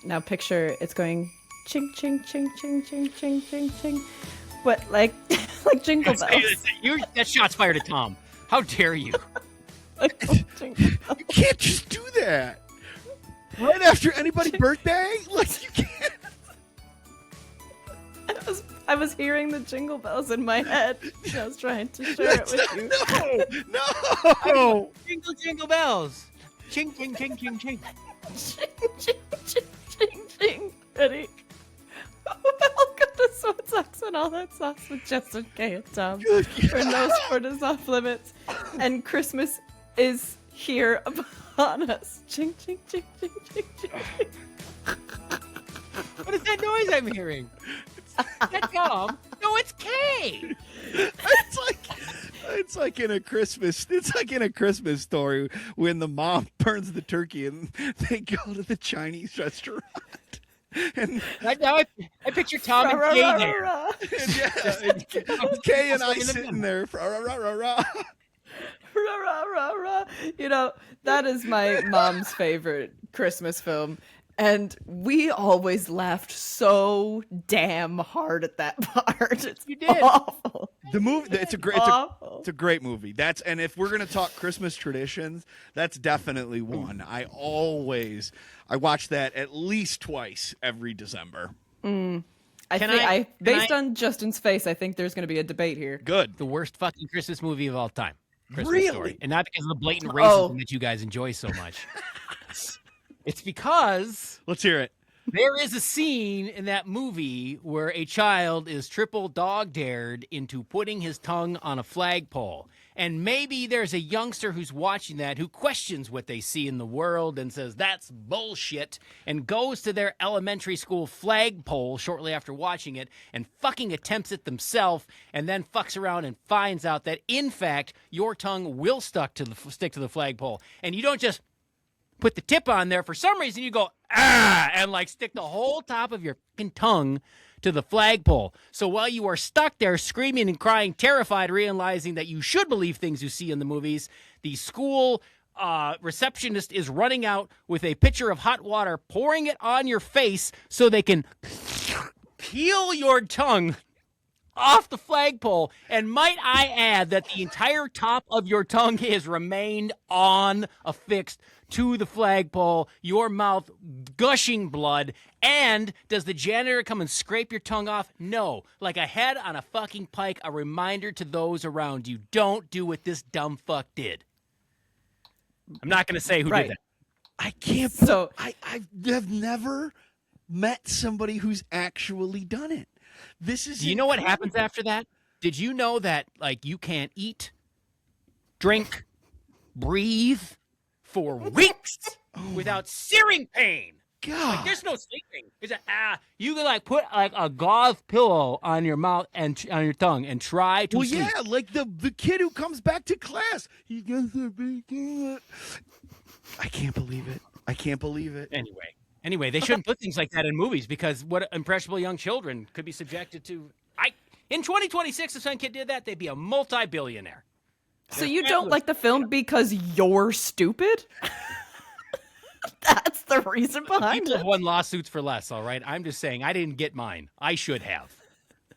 Now picture it's going ching ching ching ching ching ching ching ching, but like like jingle bells. That shot's fired at Tom. How dare you? Jingle bells. You can't just do that. Right after anybody's birthday? Like, you can't. I was hearing the jingle bells in my head. And I was trying to share it with you. No. Jingle, jingle bells. Ching, ching, ching, ching, ching. Ching ching ching ching ching. Ready? Welcome to Sweat Socks and All That Sauce with Justin K and Tom. For no sport is off limits, and Christmas is here upon us. Ching ching ching ching ching ching. What is that noise I'm hearing? Is that Tom? No, it's Kay. It's like in a Christmas story when the mom burns the turkey and they go to the Chinese restaurant. And right now, I picture Tom and Kay there. Kay and I sitting there. Rah, rah, rah, rah. Rah, rah, rah, rah. You know, that is my mom's favorite Christmas film. And we always laughed so damn hard at that part. It's awful. The movie, it's a great movie. And if we're gonna talk Christmas traditions, that's definitely one. I watch that at least twice every December. Based on Justin's face, I think there's gonna be a debate here. Good. The worst fucking Christmas movie of all time. Christmas Really? Story. And not because of the blatant racism that you guys enjoy so much. It's because Let's hear it. there is a scene in that movie where a child is triple dog dared into putting his tongue on a flagpole. And maybe there's a youngster who's watching that who questions what they see in the world and says, that's bullshit, and goes to their elementary school flagpole shortly after watching it and fucking attempts it themselves and then fucks around and finds out that, in fact, your tongue will stick to the flagpole. And you don't just put the tip on there. For some reason, you go, and like stick the whole top of your fucking tongue to the flagpole. So while you are stuck there screaming and crying, terrified, realizing that you should believe things you see in the movies, the school receptionist is running out with a pitcher of hot water, pouring it on your face so they can peel your tongue off the flagpole. And might I add that the entire top of your tongue has remained affixed to the flagpole, your mouth gushing blood. And does the janitor come and scrape your tongue off? No. Like a head on a fucking pike, a reminder to those around you. Don't do what this dumb fuck did. I'm not going to say who did that. I can't. So I have never met somebody who's actually done it. This is. Do you know what happens after that? Did you know that like you can't eat, drink, breathe for weeks without searing pain? God, like, there's no sleeping. It's you can like put like a gauze pillow on your mouth and on your tongue and try to sleep. Yeah, like the kid who comes back to class. He gets a big. I can't believe it. I can't believe it. Anyway, they shouldn't put things like that in movies because what impressionable young children could be subjected to. In 2026, if some kid did that, they'd be a multi-billionaire. So you don't like the film because you're stupid? That's the reason behind People it. have won lawsuits for less, all right? I'm just saying, I didn't get mine. I should have.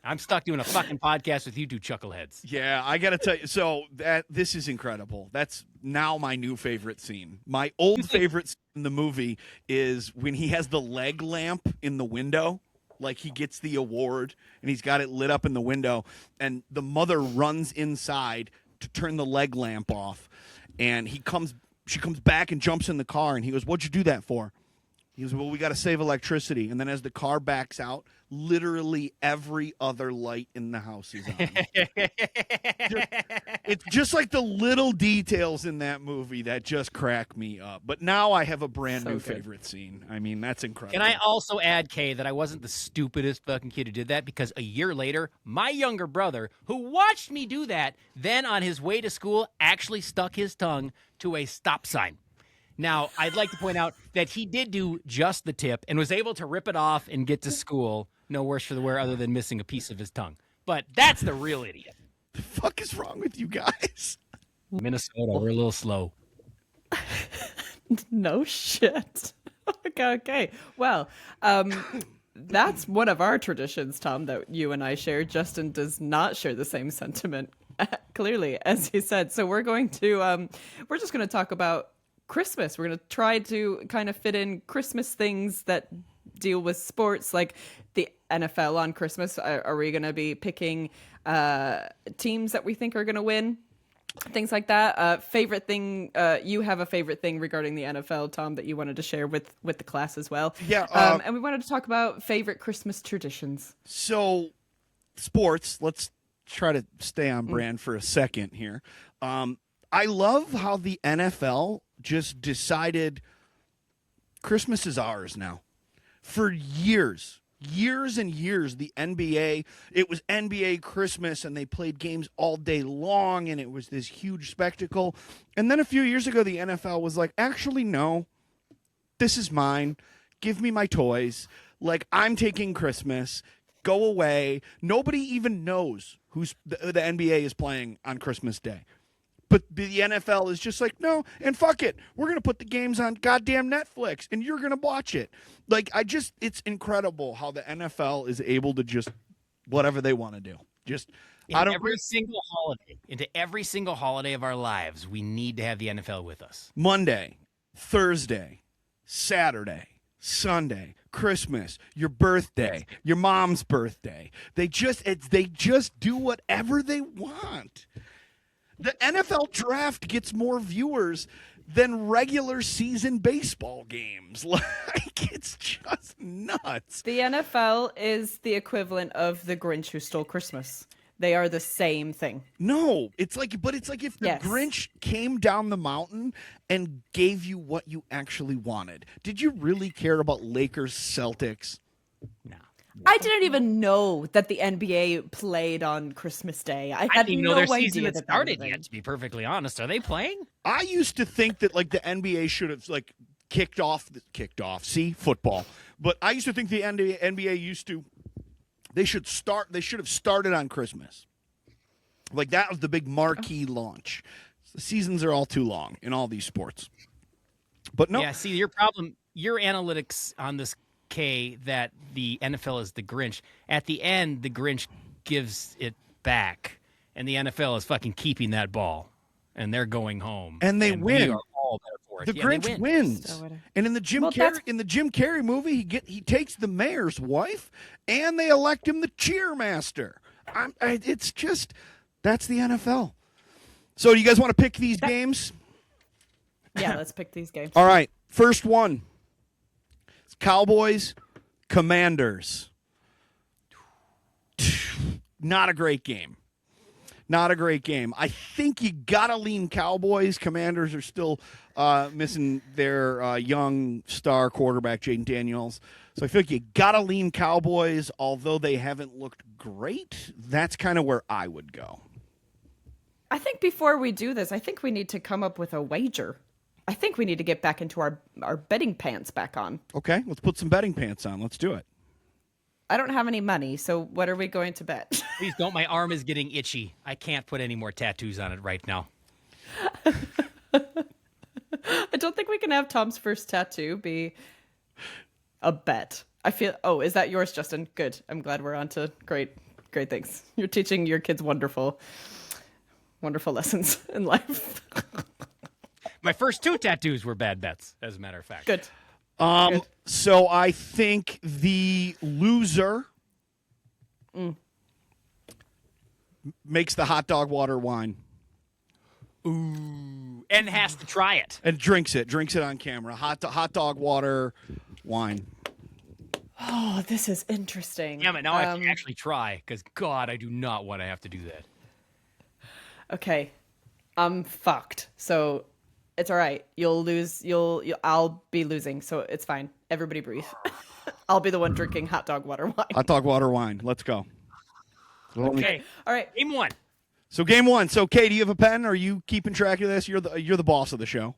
I'm stuck doing a fucking podcast with you two chuckleheads. Yeah, I got to tell you. So this is incredible. That's now my new favorite scene. My old favorite scene in the movie is when he has the leg lamp in the window. Like he gets the award and he's got it lit up in the window. And the mother runs inside to turn the leg lamp off. And she comes back and jumps in the car. And he goes, "What'd you do that for?" He goes, "Well, we got to save electricity." And then as the car backs out, literally every other light in the house is on. It's just like the little details in that movie that just crack me up. But now I have a brand new favorite scene. I mean, that's incredible. Can I also add, Kay, that I wasn't the stupidest fucking kid who did that because a year later, my younger brother, who watched me do that, then on his way to school actually stuck his tongue to a stop sign. Now, I'd like to point out that he did do just the tip and was able to rip it off and get to school. No worse for the wear other than missing a piece of his tongue. But that's the real idiot. The fuck is wrong with you guys? Minnesota, we're a little slow. No shit. Okay. Well, that's one of our traditions, Tom, that you and I share. Justin does not share the same sentiment, clearly, as he said. So we're going to, we're just going to talk about Christmas. We're going to try to kind of fit in Christmas things that deal with sports, like the NFL on Christmas. Are we going to be picking teams that we think are going to win? Things like that. Favorite thing, you have a favorite thing regarding the NFL, Tom, that you wanted to share with the class as well. Yeah. And we wanted to talk about favorite Christmas traditions. So, sports, let's try to stay on brand for a second here. I love how the NFL just decided Christmas is ours now. For years and years, the NBA, it was NBA Christmas, and they played games all day long, and it was this huge spectacle. And then a few years ago, the NFL was like, actually, no, this is mine. Give me my toys. Like, I'm taking Christmas. Go away. Nobody even knows who's the NBA is playing on Christmas Day. But the NFL is just like, no, and fuck it. We're going to put the games on goddamn Netflix, and you're going to watch it. Like, it's incredible how the NFL is able to just whatever they want to do. Just into every single holiday of our lives, we need to have the NFL with us. Monday, Thursday, Saturday, Sunday, Christmas, your birthday, your mom's birthday. They just do whatever they want. The NFL draft gets more viewers than regular season baseball games. Like, it's just nuts. The NFL is the equivalent of the Grinch who stole Christmas. They are the same thing. No, it's like if the Grinch came down the mountain and gave you what you actually wanted. Did you really care about Lakers Celtics? No. I didn't even know that the NBA played on Christmas Day. I didn't even know their season had that started was a yet, to be perfectly honest. Are they playing? I used to think that like the NBA should have like kicked off. See, football. But I used to think the NBA they should have started on Christmas. Like, that was the big marquee launch. The seasons are all too long in all these sports. But no. Yeah, see, your problem, your analytics on this, K, that the NFL is the Grinch. At the end, the Grinch gives it back, and the NFL is fucking keeping that ball, and they're going home. And they win. We are all there for it. The Grinch wins. And in the Jim Carrey movie, he takes the mayor's wife, and they elect him the cheermaster. It's just, that's the NFL. So, do you guys want to pick these games? Yeah, let's pick these games. All right, first one. It's Cowboys, Commanders. Not a great game. Not a great game. I think you got to lean Cowboys. Commanders are still missing their young star quarterback, Jaden Daniels. So I feel like you got to lean Cowboys, although they haven't looked great. That's kind of where I would go. I think before we do this, I think we need to come up with a wager. I think we need to get back into our betting pants back on. Okay, let's put some betting pants on. Let's do it. I don't have any money, so what are we going to bet? Please don't. My arm is getting itchy. I can't put any more tattoos on it right now. I don't think we can have Tom's first tattoo be a bet. I feel. Oh, is that yours, Justin? Good. I'm glad we're on to great things. You're teaching your kids wonderful lessons in life. My first two tattoos were bad bets, as a matter of fact. Good. Good. So I think the loser makes the hot dog water wine. Ooh. And has to try it. And drinks it on camera. Hot dog water wine. Oh, this is interesting. Damn it, now I have to actually try, because, God, I do not want to have to do that. Okay. I'm fucked. So it's all right. You'll lose. I'll be losing, so it's fine. Everybody breathe. I'll be the one drinking hot dog water wine. Hot dog water wine. Let's go. Okay. All right. Game one. So game one. So Kay, do you have a pen? Are you keeping track of this? You're the boss of the show.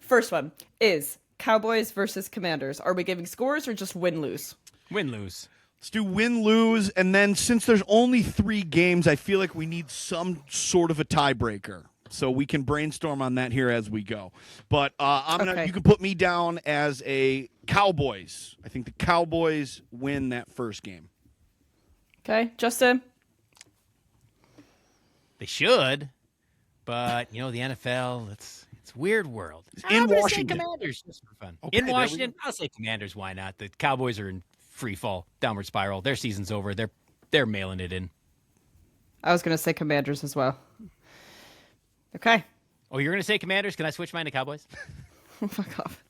First one is Cowboys versus Commanders. Are we giving scores or just win-lose? Win-lose. Let's do win-lose, and then since there's only 3 games, I feel like we need some sort of a tiebreaker. so we can brainstorm on that here as we go. But Okay. you can put me down as a Cowboys. I think the Cowboys win that first game. Okay, Justin. They should, but the NFL, it's a weird world. In I'm gonna say Washington. Commanders just for fun. Okay, In there we Washington, I'll say Commanders. Why not? The Cowboys are in free fall, downward spiral. Their season's over. They're mailing it in. I was going to say Commanders as well. Okay. Oh, you're gonna say Commanders? Can I switch mine to Cowboys? Fuck off.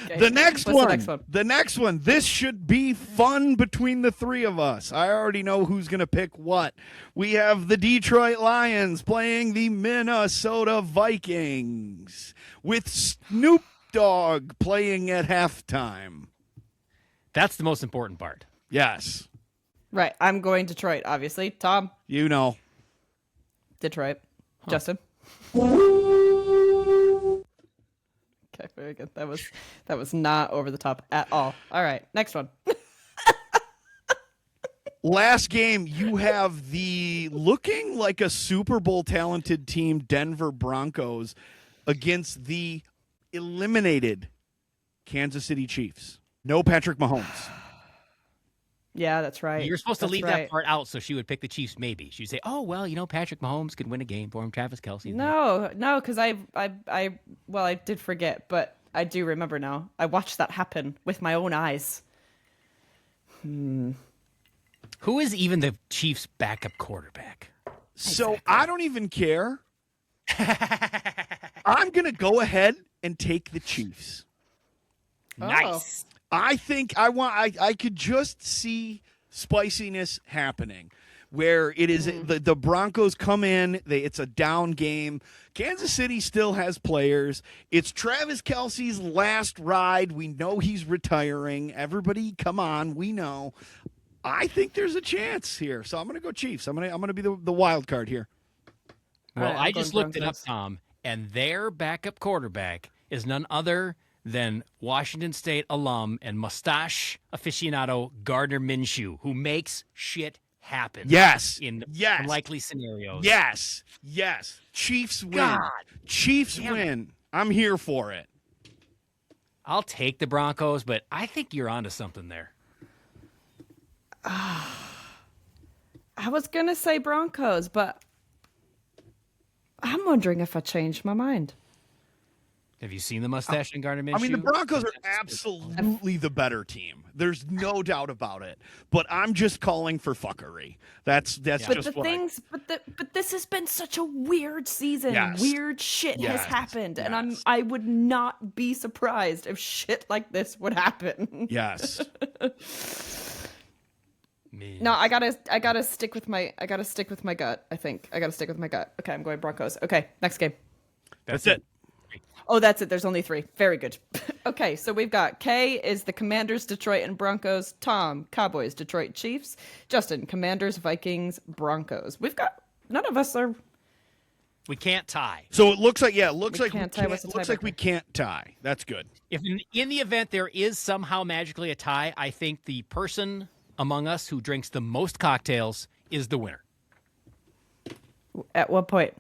Okay. The next What's one. the next one? The next one. This should be fun between the three of us. I already know who's going to pick what. We have the Detroit Lions playing the Minnesota Vikings with Snoop Dogg playing at halftime. That's the most important part. Yes. Right. I'm going Detroit, obviously. Tom, You know. Detroit. Justin. Okay, very good. That was not over the top at all. All right, next one. Last game, you have the looking like a Super Bowl talented team, Denver Broncos, against the eliminated Kansas City Chiefs. No Patrick Mahomes. Yeah, that's right. You're supposed to That's leave right. that part out, so she would pick the Chiefs. Maybe she'd say, "Oh well, Patrick Mahomes could win a game for him. Travis Kelce." No, because I did forget, but I do remember now. I watched that happen with my own eyes. Who is even the Chiefs' backup quarterback? So I don't even care. I'm going to go ahead and take the Chiefs. Nice. I think I could just see spiciness happening where it is the Broncos come in, it's a down game. Kansas City still has players. It's Travis Kelce's last ride. We know he's retiring. Everybody, come on, we know. I think there's a chance here. So I'm going to go Chiefs. I'm going to be the wild card here. Well, All right, I'm I just going looked it up, Broncos. Tom, and their backup quarterback is none other than Washington State alum and mustache aficionado Gardner Minshew, who makes shit happen. Yes. In Yes. unlikely scenarios. Yes. Chiefs win. God. Chiefs Damn it. win. I'm here for it. I'll take the Broncos, but I think you're onto something there. I was gonna say Broncos, but I'm wondering if I changed my mind. Have you seen the mustache in Gardner Minshew? I mean, the Broncos are absolutely the better team. There's no doubt about it. But I'm just calling for fuckery. That's But just the what things, but this has been such a weird season. Yes. Weird shit has Yes. happened, and Yes. I would not be surprised if shit like this would happen. Yes. Man. No, I gotta stick with my gut. I think I gotta stick with my gut. Okay, I'm going Broncos. Okay, next game. That's it. Oh, that's it. There's only 3. Very good. Okay, so we've got K is the Commanders, Detroit, and Broncos. Tom, Cowboys, Detroit, Chiefs. Justin, Commanders, Vikings, Broncos. We've got none of us are. We can't tie. So it looks like can't tie. What's the looks like we tiebreaker? can't tie. That's good. If in the event there is somehow magically a tie, I think the person among us who drinks the most cocktails is the winner. At what point?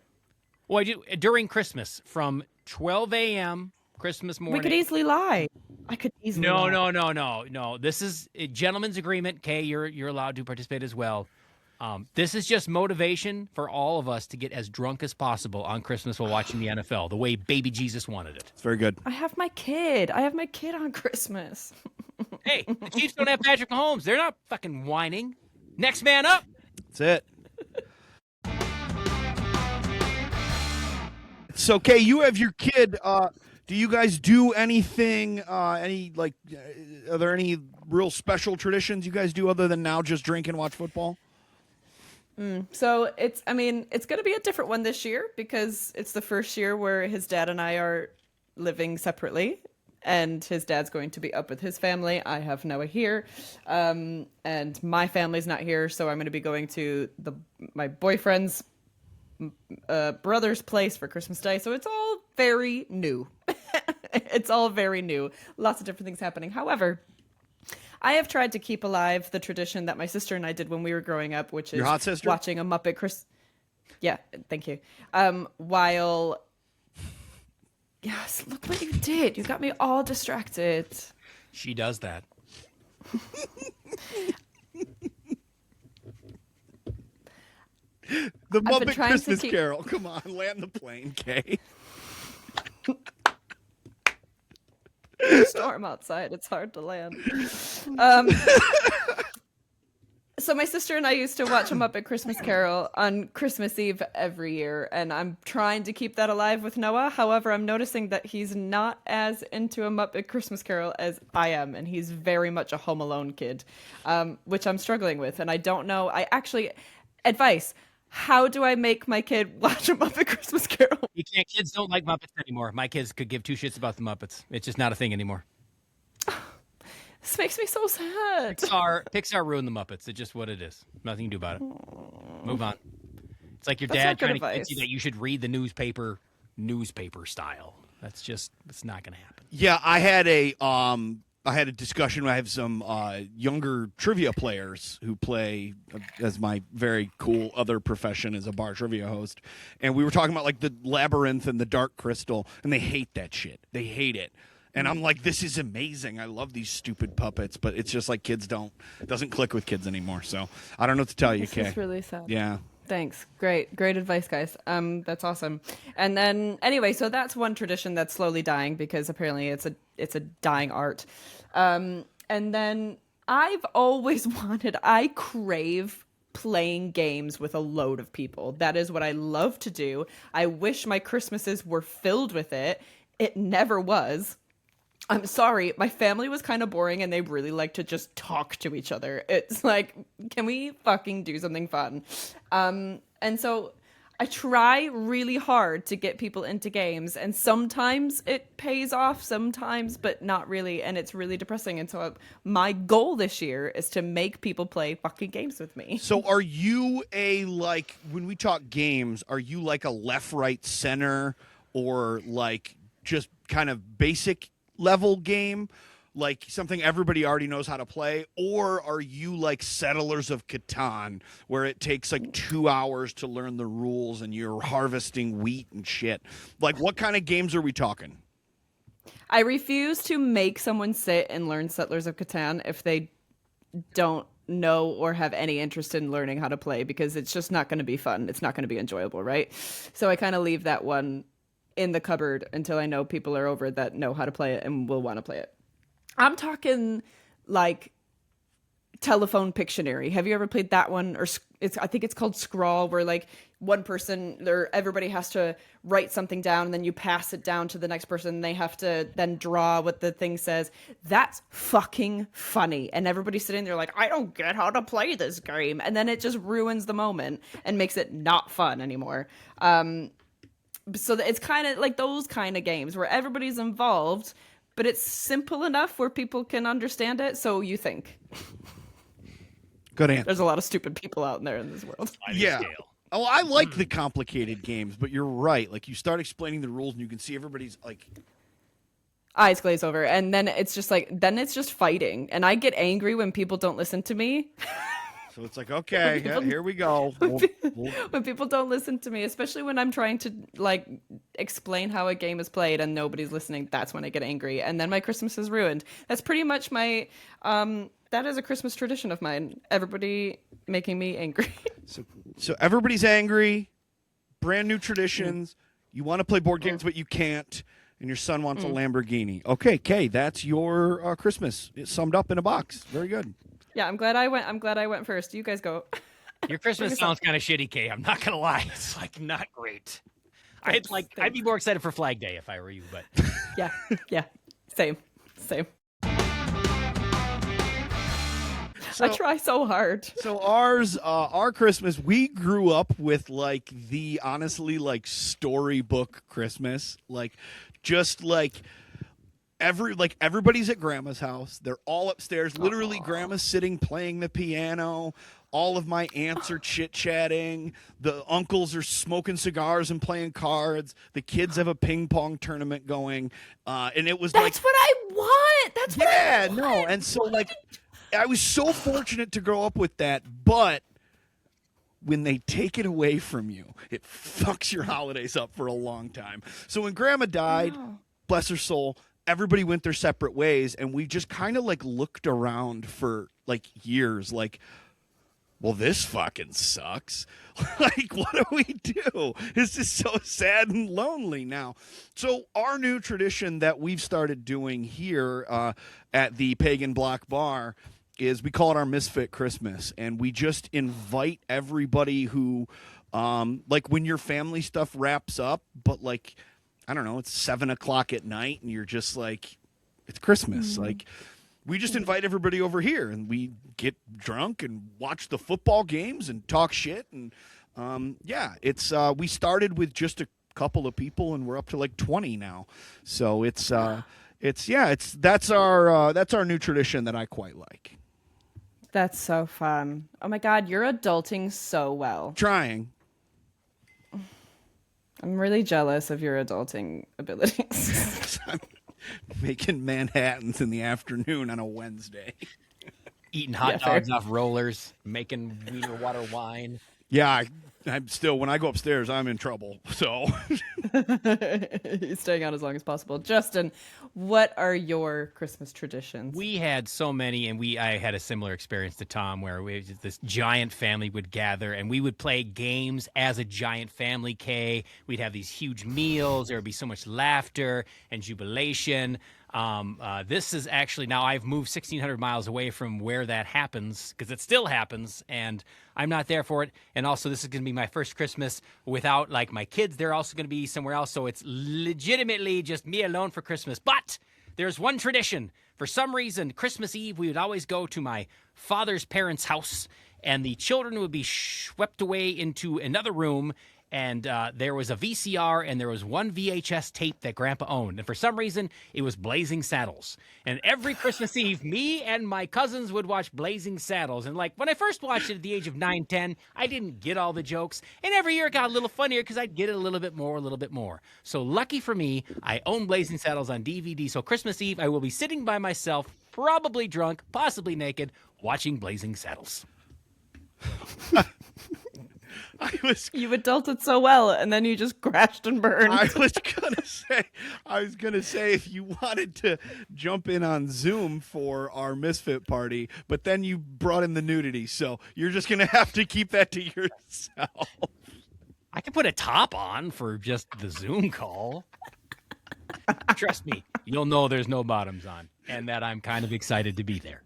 Well, I do during Christmas from 12 a.m. Christmas morning. We could easily lie. I could easily. lie. No. This is a gentleman's agreement. Kay, you're allowed to participate as well. This is just motivation for all of us to get as drunk as possible on Christmas while watching the NFL, the way baby Jesus wanted it. It's very good. I have my kid. I have my kid on Christmas. Hey, the Chiefs don't have Patrick Mahomes. They're not fucking whining. Next man up. That's it. So, Kay, you have your kid. Do you guys do anything? Are there any real special traditions you guys do other than now just drink and watch football? So it's going to be a different one this year because it's the first year where his dad and I are living separately, and his dad's going to be up with his family. I have Noah here, and my family's not here, so I'm going to be going to my boyfriend's brother's place for Christmas Day. So it's all very new. It's all very new. Lots of different things happening. However, I have tried to keep alive the tradition that my sister and I did when we were growing up, which is Your hot sister? watching a Muppet Yeah, thank you. While, yes, look what you did. You got me all distracted. She does that. The I've been Muppet trying to Christmas keep- Carol. Come on, land the plane, Kay. Storm outside. It's hard to land. So my sister and I used to watch a Muppet Christmas Carol on Christmas Eve every year, and I'm trying to keep that alive with Noah. However, I'm noticing that he's not as into a Muppet Christmas Carol as I am, and he's very much a Home Alone kid, which I'm struggling with. And I don't know. Advice. How do I make my kid watch a Muppet Christmas Carol? You can't. Kids don't like Muppets anymore. My kids could give two shits about the Muppets. It's just not a thing anymore. This makes me so sad. Pixar ruined the Muppets. It's just what it is. Nothing you can do about it. Move on. It's like your That's dad not good trying to advice. convince you that you should read the newspaper style. It's not going to happen. Yeah, I had a discussion. I have some younger trivia players who play as my very cool other profession as a bar trivia host, and we were talking about like the Labyrinth and the Dark Crystal, and they hate that shit. They hate it. And I'm like, this is amazing. I love these stupid puppets, but it's just like it doesn't click with kids anymore. So I don't know what to tell you, This Kay. is really sad. Yeah. Thanks. Great advice, guys. That's awesome. And then anyway, so that's one tradition that's slowly dying because apparently it's a dying art. And then I crave playing games with a load of people. That is what I love to do. I wish my Christmases were filled with it. It never was. I'm sorry, my family was kind of boring and they really like to just talk to each other. It's like, can we fucking do something fun? And so I try really hard to get people into games, and sometimes it pays off, sometimes, but not really, and it's really depressing. And so my goal this year is to make people play fucking games with me. So are you when we talk games, are you like a left, right, center, or like just kind of basic level game, like something everybody already knows how to play? Or are you like Settlers of Catan, where it takes like 2 hours to learn the rules and you're harvesting wheat and shit? Like, what kind of games are we talking? I refuse to make someone sit and learn Settlers of Catan if they don't know or have any interest in learning how to play, because it's just not going to be fun. It's not going to be enjoyable, right? So I kind of leave that one in the cupboard until I know people are over that know how to play it and will want to play it. I'm talking like Telephone Pictionary. Have you ever played that one? Or I think it's called Scrawl, where like one person or everybody has to write something down and then you pass it down to the next person and they have to then draw what the thing says. That's fucking funny. And everybody's sitting there like, I don't get how to play this game. And then it just ruins the moment and makes it not fun anymore. So it's kind of like those kind of games where everybody's involved, but it's simple enough where people can understand it. So you think. Good answer. There's a lot of stupid people out there in this world. Yeah. Oh, I like the complicated games, but you're right. Like, you start explaining the rules and you can see everybody's like Eyes glaze over, and then it's just fighting. And I get angry when people don't listen to me. So it's like, okay, yeah, here we go. When people don't listen to me, especially when I'm trying to like explain how a game is played and nobody's listening, that's when I get angry, and then my Christmas is ruined. That's pretty much my that is a Christmas tradition of mine. Everybody making me angry. So everybody's angry. Brand new traditions. You want to play board games, but you can't. And your son wants a Lamborghini. Okay, Kay, that's your Christmas. It's summed up in a box. Very good. Yeah, I'm glad I went first. You guys go. Your Christmas sounds kind of shitty, Kay. I'm not gonna lie. It's like not great. I'd be more excited for Flag Day if I were you, but yeah, same. I try so hard. So our Christmas, we grew up with like the honestly like storybook Christmas, like just like everybody's at grandma's house. They're all upstairs. Literally, grandma's sitting playing the piano. All of my aunts are chit-chatting. The uncles are smoking cigars and playing cards. The kids have a ping pong tournament going. And it was That's what I want. That's what I want. no. And so like I was so fortunate to grow up with that, but when they take it away from you, it fucks your holidays up for a long time. So when Grandma died, bless her soul, everybody went their separate ways, and we just kind of like looked around for like years, like, well, this fucking sucks. Like, what do we do? This is so sad and lonely now. So our new tradition that we've started doing here at the Pagan Block Bar is we call it our Misfit Christmas, and we just invite everybody who, like, when your family stuff wraps up, but like, I don't know, it's 7:00 at night, and you're just like, it's Christmas, like. We just invite everybody over here, and we get drunk and watch the football games and talk shit. And it's we started with just a couple of people, and we're up to like 20 now. So that's our new tradition that I quite like. That's so fun. Oh my God, you're adulting so well. Trying. I'm really jealous of your adulting abilities. I'm making Manhattans in the afternoon on a Wednesday. Eating hot dogs off rollers, making wiener water wine. Yeah, I'm still, when I go upstairs, I'm in trouble. So He's staying out as long as possible. Justin, what are your Christmas traditions? We had so many, and I had a similar experience to Tom, where this giant family would gather, and we would play games as a giant family. We'd have these huge meals. There would be so much laughter and jubilation. This is actually, now I've moved 1,600 miles away from where that happens, because it still happens, and I'm not there for it. And also, this is going to be my first Christmas without, like, my kids. They're also going to be somewhere else, so it's legitimately just me alone for Christmas. But there's one tradition. For some reason, Christmas Eve, we would always go to my father's parents' house, and the children would be swept away into another room, and there was a VCR, and there was one VHS tape that Grandpa owned. And for some reason, it was Blazing Saddles. And every Christmas Eve, me and my cousins would watch Blazing Saddles. And, like, when I first watched it at the age of 9, 10, I didn't get all the jokes. And every year it got a little funnier because I'd get it a little bit more. So lucky for me, I own Blazing Saddles on DVD. So Christmas Eve, I will be sitting by myself, probably drunk, possibly naked, watching Blazing Saddles. You adulted so well, and then you just crashed and burned. I was gonna say if you wanted to jump in on Zoom for our Misfit party, but then you brought in the nudity, so you're just gonna have to keep that to yourself. I could put a top on for just the Zoom call. Trust me, you'll know there's no bottoms on, and that I'm kind of excited to be there.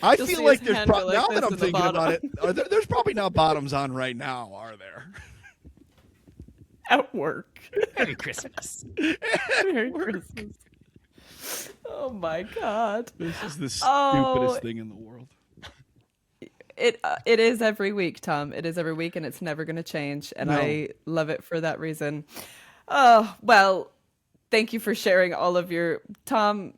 I feel like there's now that I'm thinking about it, there's probably not bottoms on right now, are there? At work. Merry Christmas. Merry Christmas. Oh my God. This is the stupidest thing in the world. It is every week, Tom. It is every week, and it's never going to change. And I love it for that reason. Oh, well, thank you for sharing all of your, Tom,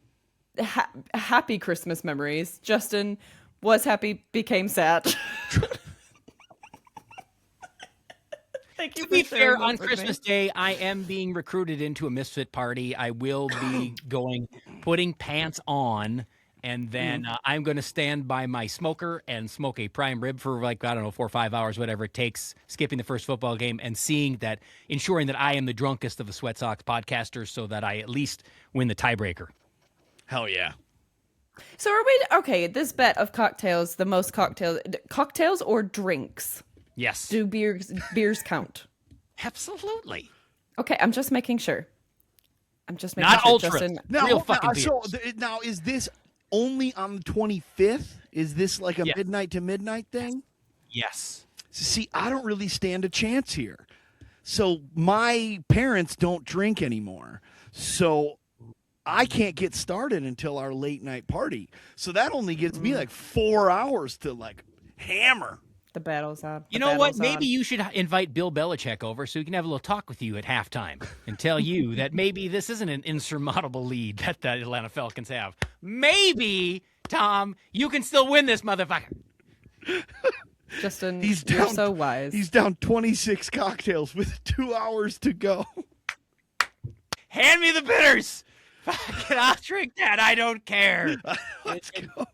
happy Christmas memories. Justin was happy, became sad. Thank you. To be fair, on Christmas Day, I am being recruited into a Misfit party. I will be putting pants on, and then I'm going to stand by my smoker and smoke a prime rib for, like, I don't know, 4 or 5 hours, whatever it takes, skipping the first football game and ensuring that I am the drunkest of the Sweat Sox podcasters so that I at least win the tiebreaker. Hell yeah. So are we, okay, this bet of cocktails, the most cocktails or drinks? Yes. Do beers count? Absolutely. Okay, I'm just making sure. Not ultra. Justin. Real fucking beers. So now, is this only on the 25th? Is this like a midnight to midnight thing? Yes. See, I don't really stand a chance here. So my parents don't drink anymore. So I can't get started until our late night party. So that only gives me like 4 hours to like hammer. The battle's on. You know what? Maybe you should invite Bill Belichick over so he can have a little talk with you at halftime and tell you that maybe this isn't an insurmountable lead that the Atlanta Falcons have. Maybe, Tom, you can still win this motherfucker. Justin, you're so wise. He's down 26 cocktails with 2 hours to go. Hand me the bitters. Fucking, I'll drink that. I don't care. Let's go.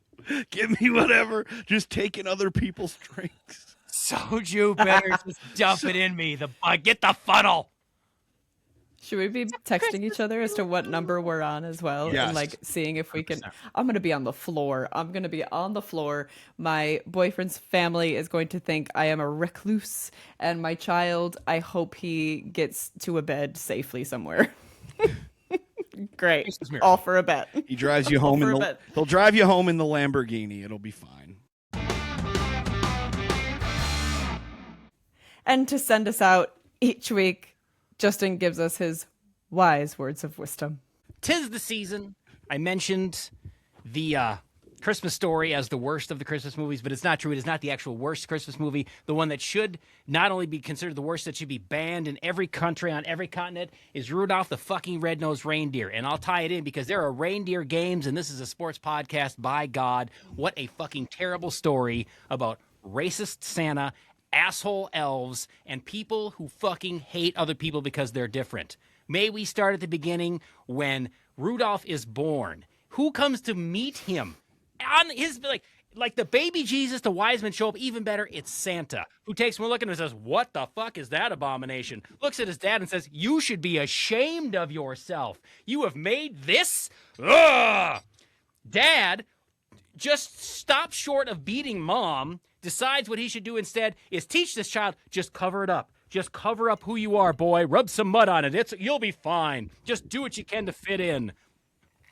Give me whatever. Just taking other people's drinks. Soju better just dump it in me. Get the funnel. Should we be texting each other as to what number we're on as well? Yes. And like seeing if we can. 100%. I'm going to be on the floor. I'm going to be on the floor. My boyfriend's family is going to think I am a recluse. And my child, I hope he gets to a bed safely somewhere. Great. Christmas miracle. All for a bet. He drives you home For in a the. bit. He'll drive you home in the Lamborghini. It'll be fine. And to send us out each week, Justin gives us his wise words of wisdom. 'Tis the season. I mentioned the Christmas Story as the worst of the Christmas movies, but it's not true. It is not the actual worst Christmas movie. The one that should not only be considered the worst, that should be banned in every country on every continent is Rudolph the fucking Red-Nosed Reindeer. And I'll tie it in because there are reindeer games, and this is a sports podcast. By God, what a fucking terrible story about racist Santa, asshole elves, and people who fucking hate other people because they're different. May we start at the beginning when Rudolph is born. Who comes to meet him? On his like the baby Jesus, the wise men show up. Even better, it's Santa, who takes one look at him and says, "What the fuck is that abomination?" Looks at his dad and says, "You should be ashamed of yourself. You have made this." Ugh! Dad just stops short of beating mom, decides what he should do instead is teach this child, just cover it up. Just cover up who you are, boy. Rub some mud on it. You'll be fine. Just do what you can to fit in.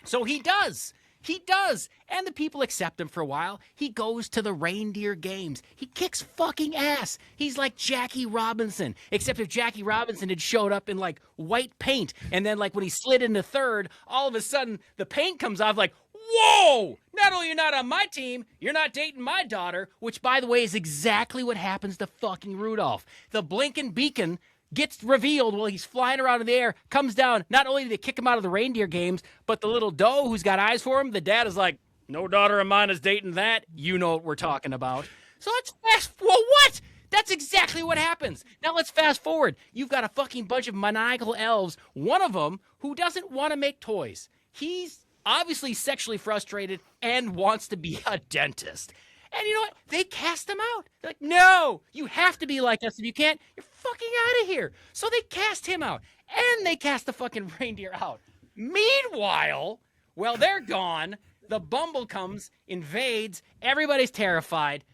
So he does. He does. And the people accept him for a while. He goes to the reindeer games. He kicks fucking ass. He's like Jackie Robinson. Except if Jackie Robinson had showed up in like white paint. And then like when he slid into third, all of a sudden the paint comes off like, whoa! Not only you're not on my team, you're not dating my daughter, which, by the way, is exactly what happens to fucking Rudolph. The blinking beacon gets revealed while he's flying around in the air, comes down. Not only do they kick him out of the reindeer games, but the little doe who's got eyes for him, the dad is like, no daughter of mine is dating that. You know what we're talking about. So let's well, what? That's exactly what happens. Now let's fast forward. You've got a fucking bunch of maniacal elves, one of them who doesn't want to make toys. He's obviously sexually frustrated and wants to be a dentist. And you know what? They cast him out. They're like, no, you have to be like us. If you can't, you're fucking out of here. So they cast him out. And they cast the fucking reindeer out. Meanwhile, well, they're gone. The Bumble comes, invades. Everybody's terrified.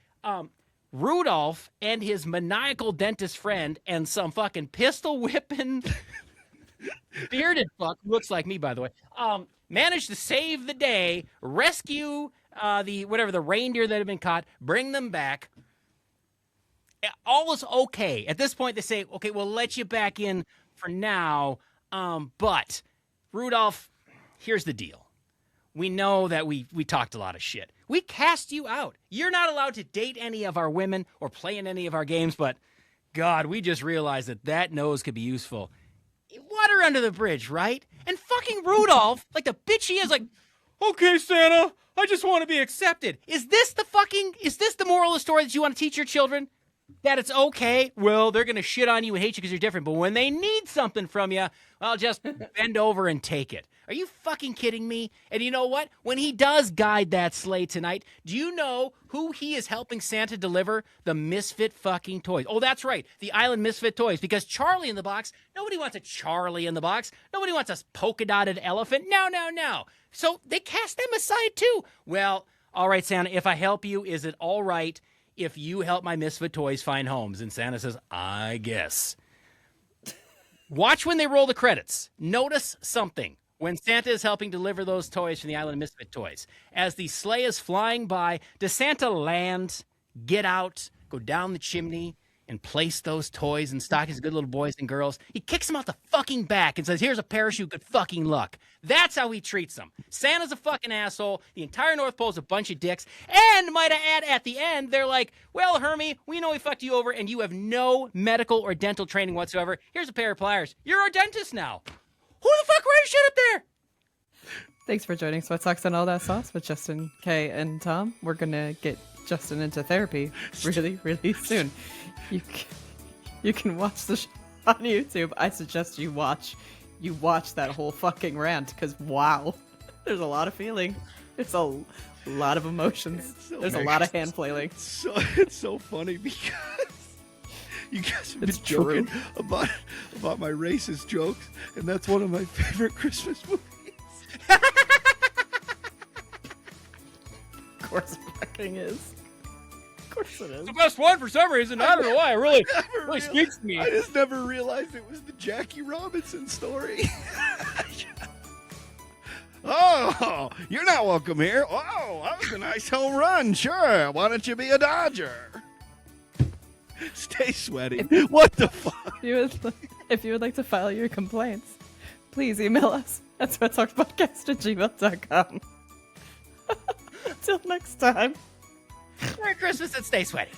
Rudolph and his maniacal dentist friend and some fucking pistol whipping bearded fuck, looks like me, by the way, managed to save the day, rescue the reindeer that had been caught, bring them back. All is okay. At this point, they say, okay, we'll let you back in for now. But Rudolph, here's the deal. We know that we talked a lot of shit. We cast you out. You're not allowed to date any of our women or play in any of our games, but God, we just realized that nose could be useful. Water under the bridge, right? And fucking Rudolph, like the bitch he is, like, okay, Santa, I just want to be accepted. Is this the moral of the story that you want to teach your children? That it's okay? Well, they're going to shit on you and hate you because you're different, but when they need something from you, well, just bend over and take it. Are you fucking kidding me? And you know what? When he does guide that sleigh tonight, do you know who he is helping Santa deliver? The Misfit fucking toys. Oh, that's right. The Island Misfit toys. Because Charlie in the box, nobody wants a Charlie in the box. Nobody wants a polka-dotted elephant. No. So they cast them aside too. Well, all right, Santa, if I help you, is it all right if you help my Misfit toys find homes? And Santa says, I guess. Watch when they roll the credits. Notice something. When Santa is helping deliver those toys from the Island Misfit Toys, as the sleigh is flying by, does Santa land, get out, go down the chimney, and place those toys in stockings, good little boys and girls? He kicks them out the fucking back and says, here's a parachute, good fucking luck. That's how he treats them. Santa's a fucking asshole. The entire North Pole's a bunch of dicks. And might I add, at the end, they're like, well, Hermie, we know we fucked you over, and you have no medical or dental training whatsoever. Here's a pair of pliers. You're our dentist now. Who the fuck ran shit up there? Thanks for joining Sweat Socks and All That Sauce with Justin, Kay, and Tom. We're going to get Justin into therapy really, really soon. You can watch the show on YouTube. I suggest you watch that whole fucking rant because, wow, there's a lot of feeling. There's a lot of emotions. So There's a lot of hand flailing. It's so funny because you guys have been It's true. joking about my racist jokes, and that's one of my favorite Christmas movies. Of course it fucking is. Of course it is. The best one for some reason. I don't know why. It really speaks to me. I just never realized it was the Jackie Robinson story. Oh, you're not welcome here. Oh, that was a nice home run. Sure. Why don't you be a Dodger? Stay sweaty. What the fuck? If you would like to file your complaints, please email us at sweattalkpodcast@gmail.com. Until next time. Merry Christmas and stay sweaty.